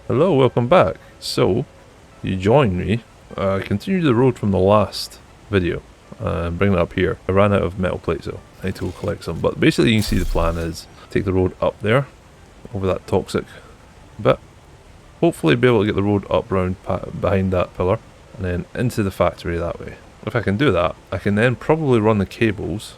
Hello, welcome back. So, you joined me. I continued the road from the last video and bring it up here. I ran out of metal plates, so I need to go collect some. But basically, you can see the plan is take the road up there, over that toxic bit. Hopefully, be able to get the road up round behind that pillar, and then into the factory that way. If I can do that, I can then probably run the cables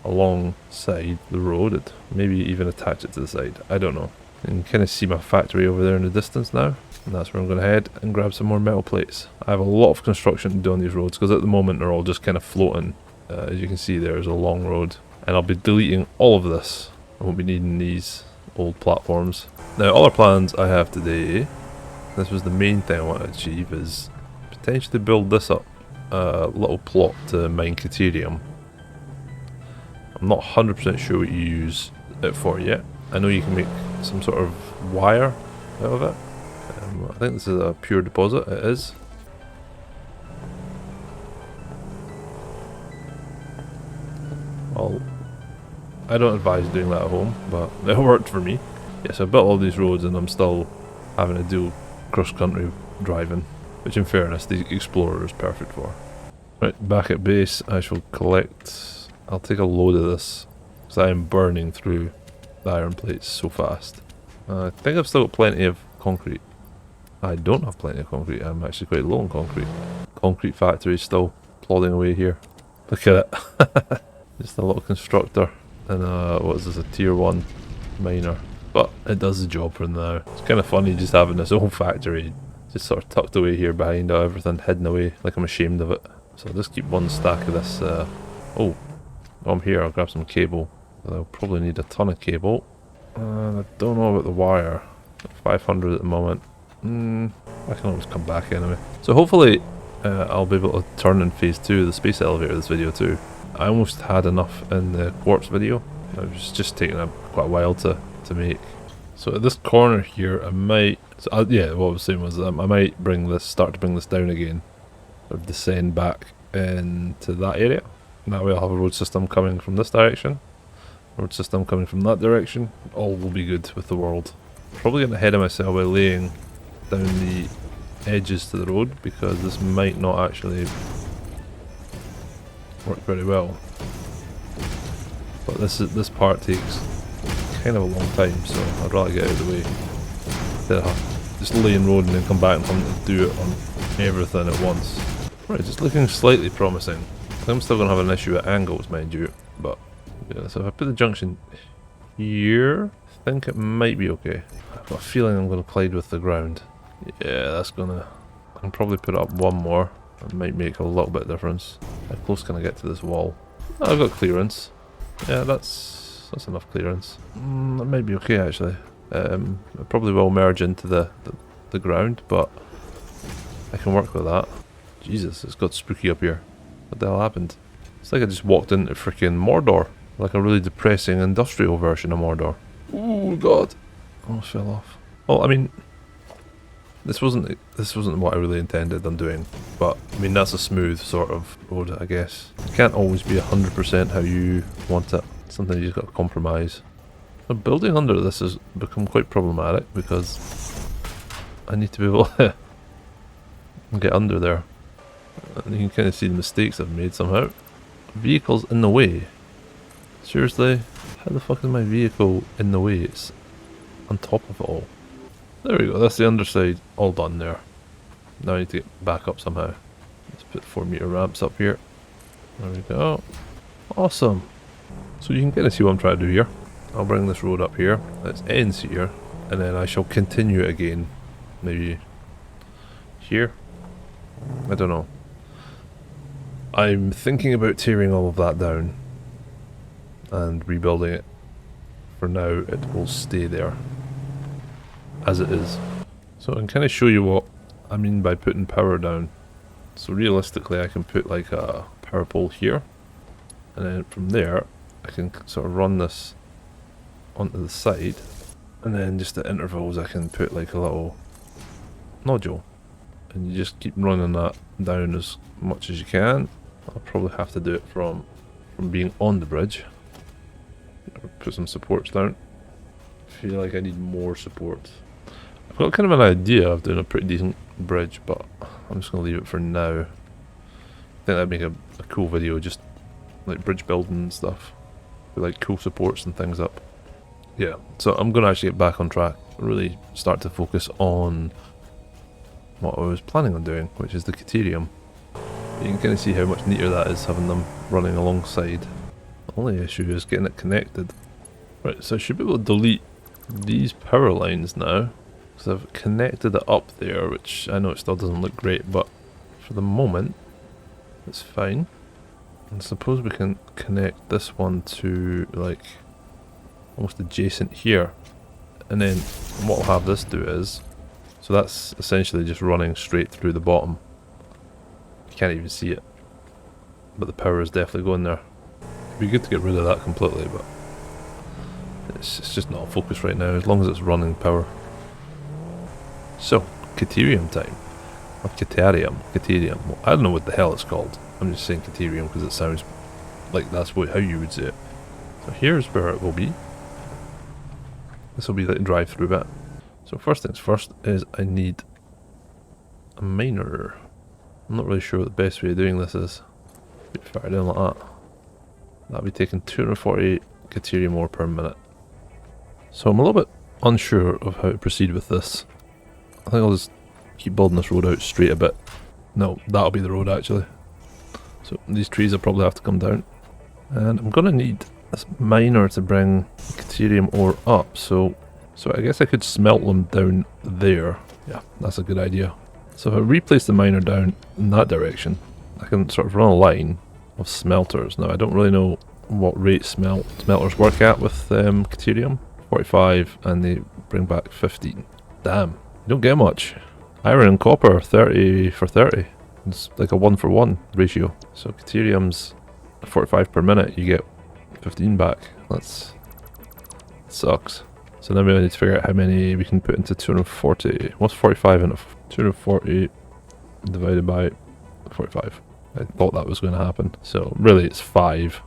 alongside the road, and maybe even attach it to the side. I don't know. You can kind of see my factory over there in the distance now, and that's where I'm going to head and grab some more metal plates. I have a lot of construction to do on these roads because at the moment they're all just kind of floating. As you can see, there's a long road, and I'll be deleting all of this. I won't be needing these old platforms. Now, other plans I have today, this was the main thing I want to achieve, is potentially build this up, a little plot to mine Caterium. I'm not 100% sure what you use it for yet. I know you can make some sort of wire out of it. I think this is a pure deposit, it is. Well, I don't advise doing that at home, but it worked for me. Yes, I built all these roads and I'm still having to do cross-country driving, which in fairness the Explorer is perfect for. Right, back at base I shall collect, I'll take a load of this, because I am burning through the iron plates so fast. I think I've still got plenty of concrete. I don't have plenty of concrete, I'm actually quite low on concrete. Concrete factory is still plodding away here. Look at it. Just a little constructor. And what is this, a tier 1 miner. But it does the job for now. It's kind of funny just having this old factory just sort of tucked away here behind everything, hidden away, like I'm ashamed of it. So I'll just keep one stack of this. Oh, I'm here, I'll grab some cable. I'll probably need a ton of cable. I don't know about the wire. 500 at the moment. I can always come back anyway. So hopefully I'll be able to turn in phase 2 of the space elevator this video too. I almost had enough in the quartz video. It was just taking quite a while to make. So at this corner here I might... yeah, what I was saying was I might start to bring this down again. Or descend back into that area. And that way I'll have a road system coming from this direction. Road system coming from that direction. All will be good with the world. Probably getting ahead of myself by laying down the edges to the road because this might not actually work very well. But this part takes kind of a long time, so I'd rather get out of the way. Instead of just laying road and then come back and having to do it on everything at once. Right, it's looking slightly promising. I'm still going to have an issue at angles, mind you, but yeah, so if I put the junction here, I think it might be okay. I've got a feeling I'm going to collide with the ground. Yeah, that's gonna... I can probably put up one more. It might make a little bit of difference. How close can I get to this wall? Oh, I've got clearance. Yeah, that's enough clearance. That might be okay actually. It probably will merge into the ground, but I can work with that. Jesus, it's got spooky up here. What the hell happened? It's like I just walked into freaking Mordor. Like a really depressing industrial version of Mordor. Oh god. Almost fell off. Well, I mean, this wasn't what I really intended on doing, but I mean that's a smooth sort of road, I guess. It can't always be 100% how you want it. Something you just got to compromise. So building under this has become quite problematic because I need to be able to get under there. And you can kind of see the mistakes I've made somehow. Vehicle's in the way. Seriously? How the fuck is my vehicle in the way? It's on top of it all. There we go, that's the underside all done there. Now I need to get back up somehow. Let's put 4-meter ramps up here. There we go. Awesome. So you can kind of see what I'm trying to do here. I'll bring this road up here. It ends here. And then I shall continue it again. Maybe here? I don't know. I'm thinking about tearing all of that down and rebuilding it. For now, it will stay there as it is. So I can kind of show you what I mean by putting power down. So realistically I can put like a power pole here, and then from there I can sort of run this onto the side, and then just at intervals I can put like a little nodule, and you just keep running that down as much as you can. I'll probably have to do it from being on the bridge. Put some supports down. I feel like I need more support. I've got kind of an idea of doing a pretty decent bridge, but I'm just going to leave it for now. I think that'd make a cool video, just like bridge building and stuff. With like cool supports and things up. Yeah, so I'm going to actually get back on track. Really start to focus on what I was planning on doing, which is the Caterium. You can kind of see how much neater that is having them running alongside. The only issue is getting it connected. Right, so I should be able to delete these power lines now, because I've connected it up there, which I know it still doesn't look great, but for the moment it's fine. And suppose we can connect this one to like almost adjacent here, and then what we'll have this do is, so that's essentially just running straight through the bottom. You can't even see it, but the power is definitely going there. It'd be good to get rid of that completely, but it's just not focused right now, as long as it's running power. So, Caterium time. Or Caterium. Well, I don't know what the hell it's called. I'm just saying Caterium because it sounds like that's how you would say it. So here's where it will be. This will be the drive-through bit. So first things first is I need a miner. I'm not really sure what the best way of doing this is. Put fire down like that. That'll be taking 248 Caterium ore per minute. So I'm a little bit unsure of how to proceed with this. I think I'll just keep building this road out straight a bit. No, that'll be the road actually. So these trees will probably have to come down. And I'm going to need this miner to bring the Caterium ore up. So I guess I could smelt them down there. Yeah, that's a good idea. So if I replace the miner down in that direction, I can sort of run a line of smelters. Now I don't really know what rate smelters work at with Caterium. 45 and they bring back 15. Damn, you don't get much. Iron and copper 30 for 30. It's like a 1-for-1 ratio. So Caterium's 45 per minute, you get 15 back. That sucks. So then we need to figure out how many we can put into 240. What's 45 into 240 divided by 45? I thought that was going to happen. So really it's 5.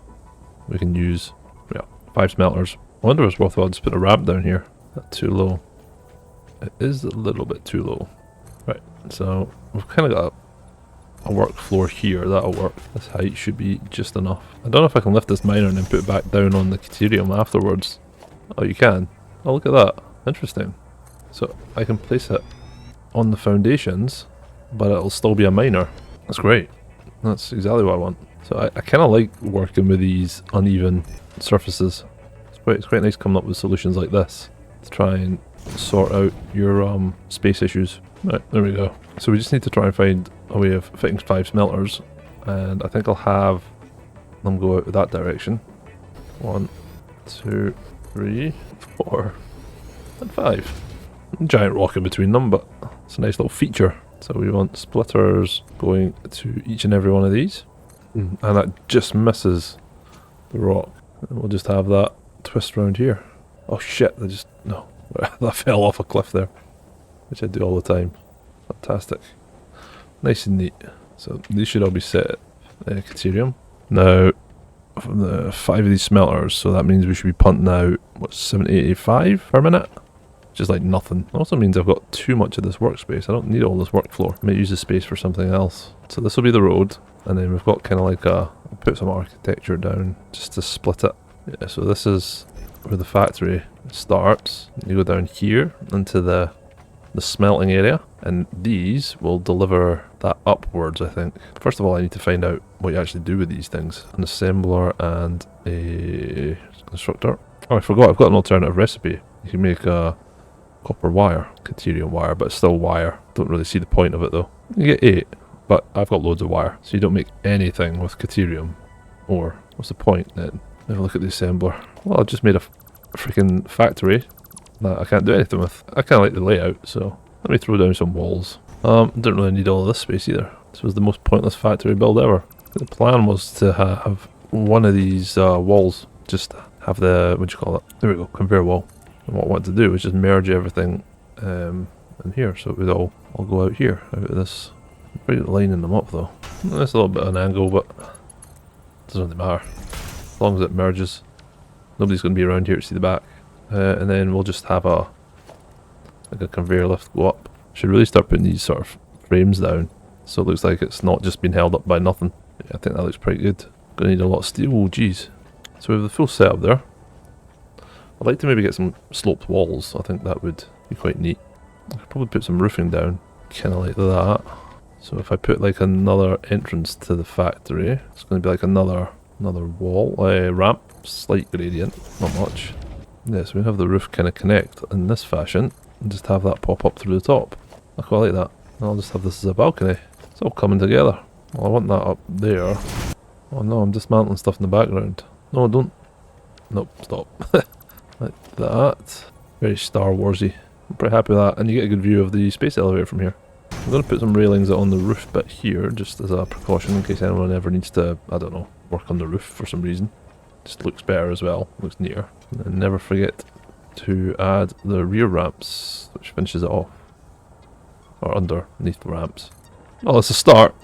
We can use, yeah, 5 smelters. I wonder if it's worthwhile just put a ramp down here. That's too low. It is a little bit too low. Right, so we've kind of got a work floor here. That'll work. This height should be just enough. I don't know if I can lift this miner and then put it back down on the Caterium afterwards. Oh, you can. Oh, look at that. Interesting. So I can place it on the foundations, but it'll still be a miner. That's great. That's exactly what I want. So I kind of like working with these uneven surfaces. It's quite nice coming up with solutions like this to try and sort out your space issues. Right, there we go. So we just need to try and find a way of fitting 5 smelters, and I think I'll have them go out that direction. 1, 2, 3, 4, and 5. Giant rock in between them, but it's a nice little feature. So we want splitters going to each and every one of these, and that just misses the rock. And we'll just have that twist around here. Oh shit, no, that fell off a cliff there, which I do all the time. Fantastic. Nice and neat. So these should all be set at Caterium. Now, from the 5 of these smelters, so that means we should be punting out, what, 785 per minute? Just like nothing. It also means I've got too much of this workspace. I don't need all this work floor. I might use the space for something else. So this will be the road, and then we've got kind of like I'll put some architecture down just to split it. Yeah, so this is where the factory starts. You go down here into the smelting area, and these will deliver that upwards, I think. First of all, I need to find out what you actually do with these things. An assembler and a constructor. Oh, I forgot, I've got an alternative recipe. You can make a copper wire, Caterium wire, but it's still wire. Don't really see the point of it though. You get 8, but I've got loads of wire, so you don't make anything with Caterium. Or, what's the point then? Have a look at the assembler. Well, I just made a freaking factory that I can't do anything with. I kind of like the layout, so let me throw down some walls. Don't really need all of this space either. This was the most pointless factory build ever. The plan was to have one of these walls just have the, what do you call it? There we go, conveyor wall. And what I wanted to do was just merge everything in here, so it would all go out here, out of this. I'm pretty lining them up though. It's a little bit of an angle, but it doesn't really matter. As long as it merges. Nobody's going to be around here to see the back. And then we'll just have a like a conveyor lift go up. Should really start putting these sort of frames down, so it looks like it's not just been held up by nothing. Yeah, I think that looks pretty good. Gonna need a lot of steel. Oh geez. So we have the full setup there. I'd like to maybe get some sloped walls. I think that would be quite neat. I could probably put some roofing down, kind of like that. So if I put like another entrance to the factory, it's going to be like another wall, ramp, slight gradient, not much. Yeah, so we have the roof kind of connect in this fashion, and just have that pop up through the top. I quite like that. And I'll just have this as a balcony. It's all coming together. Well, I want that up there. Oh no, I'm dismantling stuff in the background. No, don't. Nope, stop. Like that. Very Star Warsy. I'm pretty happy with that, and you get a good view of the space elevator from here. I'm going to put some railings on the roof bit here, just as a precaution in case anyone ever needs to, I don't know, work on the roof for some reason. Just looks better as well, looks neater. And never forget to add the rear ramps, which finishes it off. Or underneath the ramps. Well, it's a start.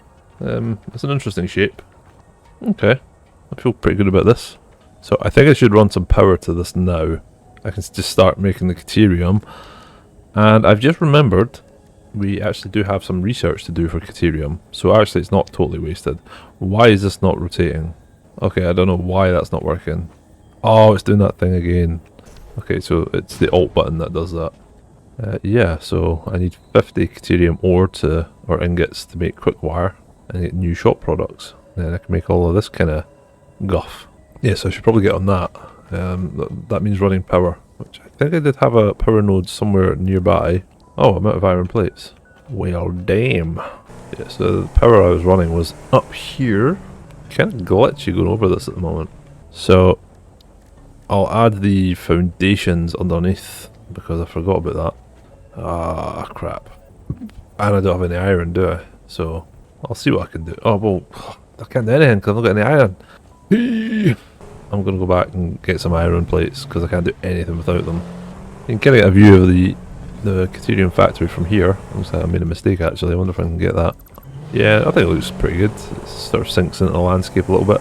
It's an interesting shape. Okay, I feel pretty good about this. So I think I should run some power to this now. I can just start making the Caterium. And I've just remembered we actually do have some research to do for Caterium. So actually it's not totally wasted. Why is this not rotating? Okay, I don't know why that's not working. Oh, it's doing that thing again. Okay, so it's the Alt button that does that. Yeah, so I need 50 Caterium ore or ingots to make quick wire and get new shop products. Then I can make all of this kind of guff. Yeah, so I should probably get on that. That means running power, which I think I did have a power node somewhere nearby. Oh, I'm out of iron plates. Well, damn. Yeah, so the power I was running was up here. Kind of glitchy going over this at the moment. So I'll add the foundations underneath because I forgot about that. Ah, crap. And I don't have any iron, do I? So I'll see what I can do. Oh, well, I can't do anything because I've not got any iron. I'm going to go back and get some iron plates because I can't do anything without them. You can kind of get a view of the Caterium factory from here. Looks like I made a mistake actually. I wonder if I can get that. Yeah, I think it looks pretty good. It sort of sinks into the landscape a little bit.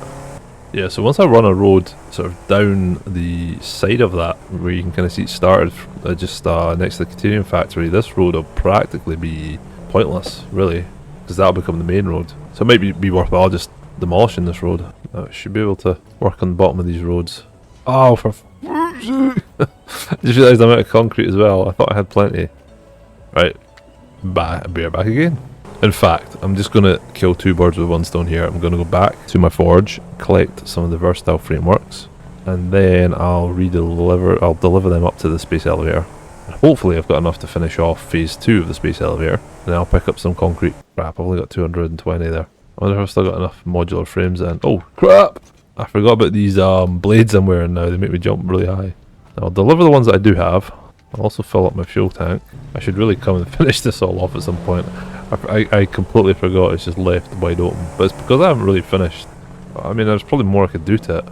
Yeah, so once I run a road sort of down the side of that, where you can kind of see it started just next to the Caterium factory, this road will practically be pointless, really, because that'll become the main road. So it might be worthwhile just demolishing this road. I should be able to work on the bottom of these roads. Oh, for I just realised I'm out of concrete as well. I thought I had plenty. Right, bear back again. In fact, I'm just going to kill two birds with one stone here. I'm going to go back to my forge, collect some of the versatile frameworks, and then I'll deliver them up to the space elevator. And hopefully I've got enough to finish off phase 2 of the space elevator, and I'll pick up some concrete. Crap, I've only got 220 there. I wonder if I've still got enough modular frames in. Oh, crap! I forgot about these blades I'm wearing now. They make me jump really high. I'll deliver the ones that I do have. I'll also fill up my fuel tank. I should really come and finish this all off at some point. I completely forgot it's just left wide open. But it's because I haven't really finished. I mean, there's probably more I could do to it.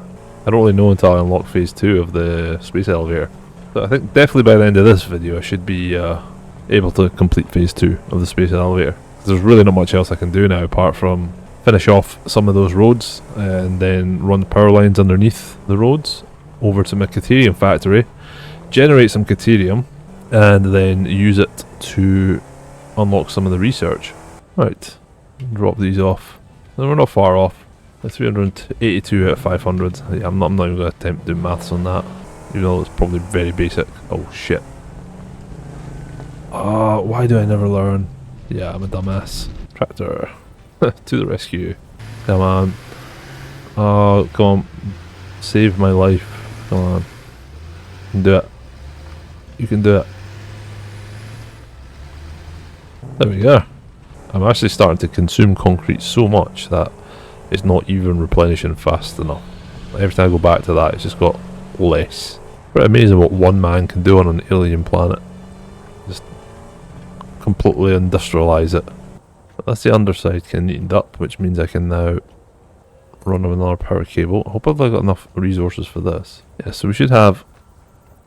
I don't really know until I unlock phase 2 of the space elevator. So I think definitely by the end of this video I should be able to complete phase 2 of the space elevator. There's really not much else I can do now apart from finish off some of those roads and then run the power lines underneath the roads over to my Caterium factory, generate some Caterium, and then use it to unlock some of the research. Right, drop these off. And we're not far off. 382 out of 500. Yeah, I'm not even going to attempt to do maths on that, even though it's probably very basic. Oh shit. Why do I never learn? Yeah, I'm a dumbass. Tractor. To the rescue. Come on. Oh, come on. Save my life. Come on. You can do it. You can do it. There we go. I'm actually starting to consume concrete so much that it's not even replenishing fast enough. Every time I go back to that, it's just got less. Pretty amazing what one man can do on an alien planet. Just completely industrialise it. But that's the underside kind of neatened up, which means I can now run another power cable. I hope I've got enough resources for this. Yeah, so we should have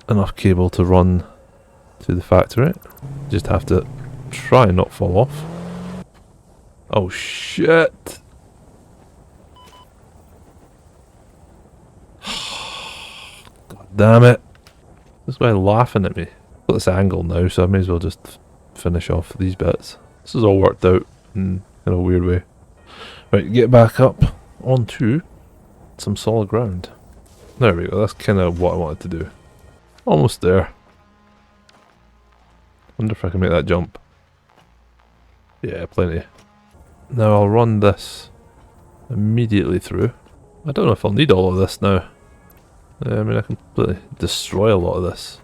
enough cable to run to the factory. Just have to try and not fall off. Oh shit! God damn it! This guy laughing at me. got this angle now, so I may as well just finish off these bits. This is all worked out in a weird way. Right, get back up onto some solid ground. There we go, that's kind of what I wanted to do. Almost there. Wonder if I can make that jump. Yeah, plenty. Now I'll run this immediately through. I don't know if I'll need all of this now. I mean, I can completely destroy a lot of this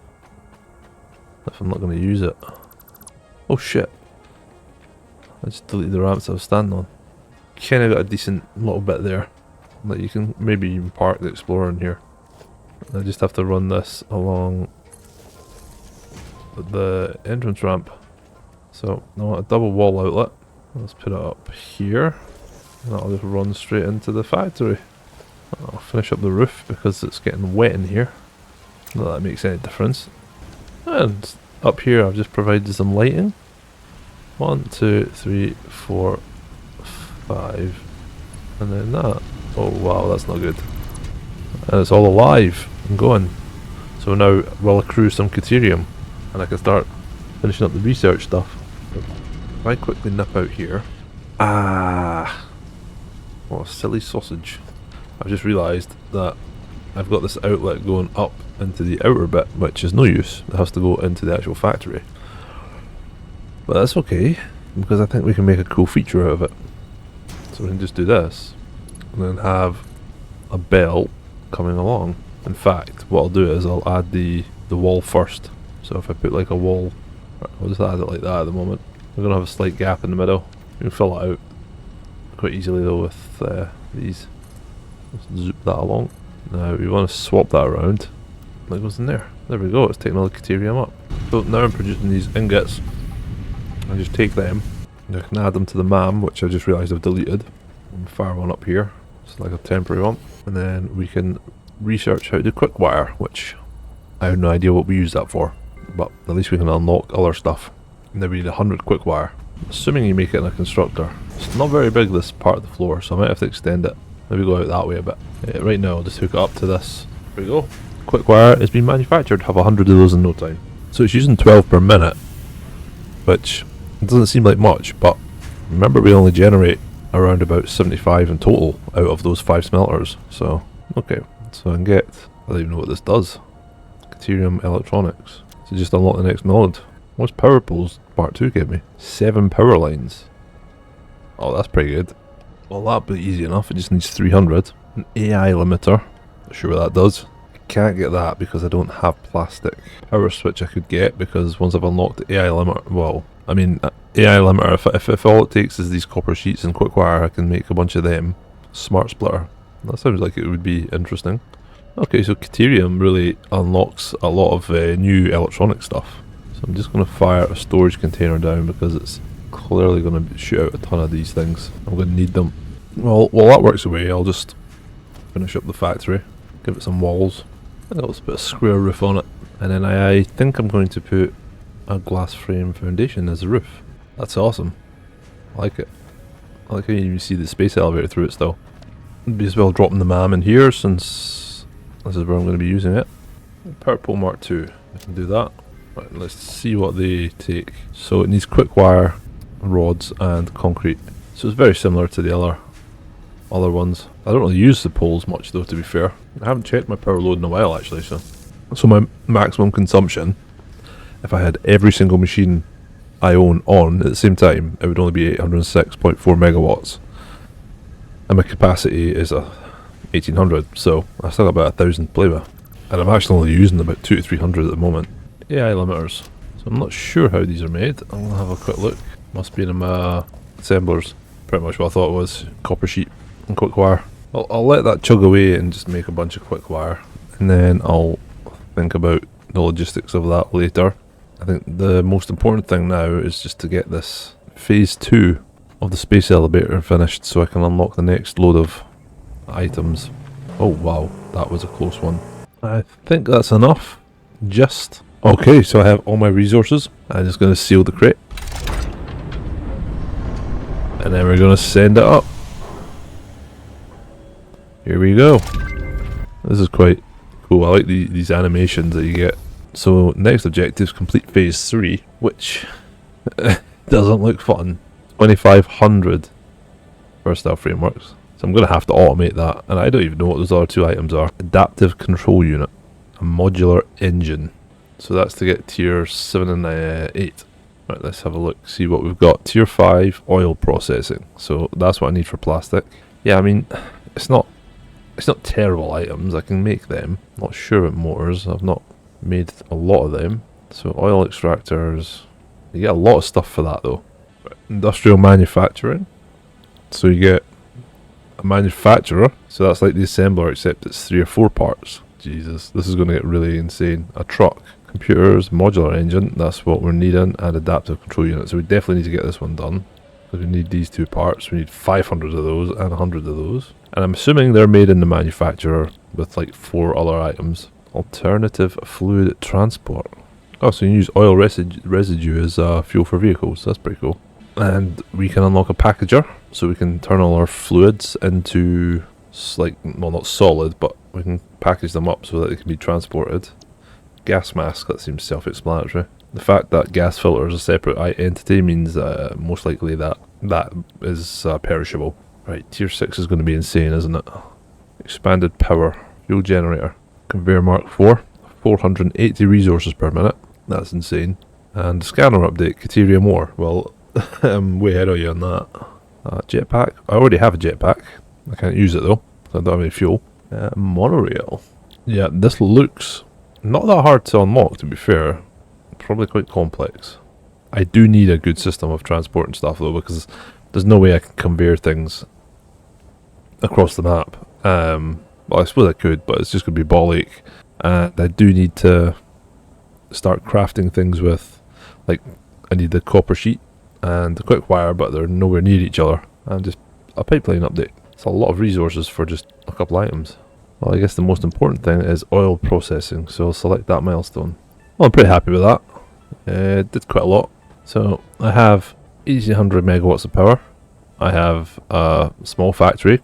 if I'm not going to use it. Oh shit. I just deleted the ramps I was standing on. Kind of got a decent little bit there. Like you can maybe even park the Explorer in here. I just have to run this along the entrance ramp. So I want a double wall outlet. Let's put it up here. And that'll just run straight into the factory. I'll finish up the roof because it's getting wet in here. Not that makes any difference. And up here I've just provided some lighting. 1, 2, 3, 4, 5. And then that. Oh wow, that's not good. And it's all alive and going. So now we'll accrue some Caterium and I can start finishing up the research stuff. If I quickly nip out here. Ah, what a silly sausage. I've just realised that I've got this outlet going up into the outer bit, which is no use. It has to go into the actual factory. But that's okay, because I think we can make a cool feature out of it. So we can just do this, and then have a belt coming along. In fact, what I'll do is I'll add the wall first. So if I put like a wall, I'll just add it like that at the moment. We're going to have a slight gap in the middle. You can fill it out quite easily though with these. Let's zoop that along. Now we want to swap that around. That goes in there. There we go, it's taking all the Caterium up. So now I'm producing these ingots. I just take them and I can add them to the MAM, which I just realised I've deleted. And fire one up here. It's like a temporary one. And then we can research how to do quick wire, which I have no idea what we use that for. But at least we can unlock other stuff. And then we need 100 quick wire. Assuming you make it in a constructor. It's not very big, this part of the floor, so I might have to extend it. Maybe go out that way a bit. Yeah, right now I'll just hook it up to this. There we go. Quick wire has been manufactured. Have 100 of those in no time. So it's using 12 per minute, which doesn't seem like much, but remember we only generate around about 75 in total out of those 5 smelters. So, okay. So I can get, I don't even know what this does. Caterium Electronics. So just unlock the next node. What's power poles part 2 give me? 7 power lines. Oh, that's pretty good. Well, that'll be easy enough. It just needs 300. An AI limiter. Not sure what that does. I can't get that because I don't have plastic. Power switch I could get because once I've unlocked the AI limiter, well, I mean, AI limiter, if all it takes is these copper sheets and quick wire, I can make a bunch of them. Smart splitter. That sounds like it would be interesting. Okay, so Caterium really unlocks a lot of new electronic stuff. So I'm just going to fire a storage container down because it's clearly going to shoot out a ton of these things. I'm going to need them. Well, while that works away, I'll just finish up the factory, give it some walls, and I'll just put a square roof on it. And then I think I'm going to put a glass frame foundation as a roof. That's awesome. I like it. I like how you can see the space elevator through it still. It'd be as well dropping the MAM in here since this is where I'm going to be using it. Purple Mark II. I can do that. Right, let's see what they take. So it needs quick wire, rods and concrete. So it's very similar to the other ones. I don't really use the poles much though, to be fair. I haven't checked my power load in a while actually, so my maximum consumption, if I had every single machine I own on at the same time, it would only be 806.4 megawatts. And my capacity is a 1800, so I've still got about 1000 to play with. And I'm actually only using about 200 to 300 at the moment. AI limiters. So I'm not sure how these are made. I'm going to have a quick look. Must be in my assemblers. Pretty much what I thought it was. Copper sheet and quick wire. I'll let that chug away and just make a bunch of quick wire. And then I'll think about the logistics of that later. I think the most important thing now is just to get this phase 2 of the space elevator finished so I can unlock the next load of items. Oh wow, that was a close one. I think that's enough. Just okay, so I have all my resources. I'm just going to seal the crate. And then we're going to send it up. Here we go. This is quite cool. I like these animations that you get So next objective is complete phase 3, which doesn't look fun. 2500 versatile frameworks. So I'm going to have to automate that, and I don't even know what those other 2 items are. Adaptive control unit, a modular engine. So that's to get tier 7 and 8. Right, let's have a look, see what we've got. Tier 5, oil processing. So that's what I need for plastic. Yeah, I mean, it's not terrible items, I can make them. Not sure about motors, I've not made a lot of them. So oil extractors, you get a lot of stuff for that though. Industrial manufacturing. So you get a manufacturer, so that's like the assembler except it's 3 or 4 parts. Jesus, this is going to get really insane. A truck, computers, modular engine, that's what we're needing, and adaptive control unit. So we definitely need to get this one done, because we need these 2 parts. We need 500 of those and 100 of those. And I'm assuming they're made in the manufacturer with like 4 other items. Alternative fluid transport. Oh, so you use oil residue as fuel for vehicles. That's pretty cool. And we can unlock a packager, so we can turn all our fluids into, like, well, not solid, but we can package them up so that they can be transported. Gas mask, that seems self-explanatory. The fact that gas filter is a separate entity means most likely that is perishable. Right, tier 6 is going to be insane, isn't it? Expanded power, fuel generator, conveyor mark 4, 480 resources per minute. That's insane. And scanner update, Caterium ore. Well, I'm way ahead of you on that. Jetpack. I already have a jetpack. I can't use it though, so I don't have any fuel. Monorail. Yeah, this looks not that hard to unlock, to be fair. Probably quite complex. I do need a good system of transport and stuff though, because there's no way I can conveyor things across the map. Well, I suppose I could, but it's just going to be ball ache. And I do need to start crafting things with, like, I need the copper sheet and the quick wire, but they're nowhere near each other. And just a pipeline update. It's a lot of resources for just a couple items. Well, I guess the most important thing is oil processing, so I'll select that milestone. Well, I'm pretty happy with that. It did quite a lot. So I have 1800 megawatts of power. I have a small factory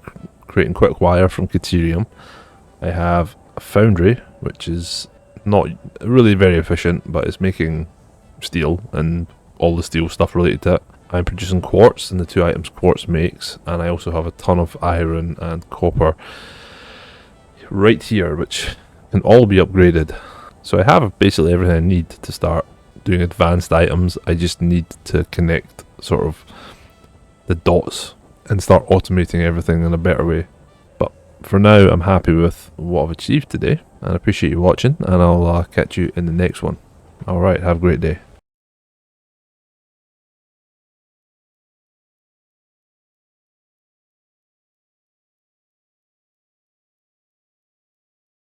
creating quick wire from Caterium. I have a foundry, which is not really very efficient, but it's making steel and all the steel stuff related to it. I'm producing quartz, and the 2 items quartz makes, and I also have a ton of iron and copper right here, which can all be upgraded. So I have basically everything I need to start doing advanced items. I just need to connect sort of the dots and start automating everything in a better way. But for now, I'm happy with what I've achieved today, and I appreciate you watching, and I'll catch you in the next one. Alright, have a great day.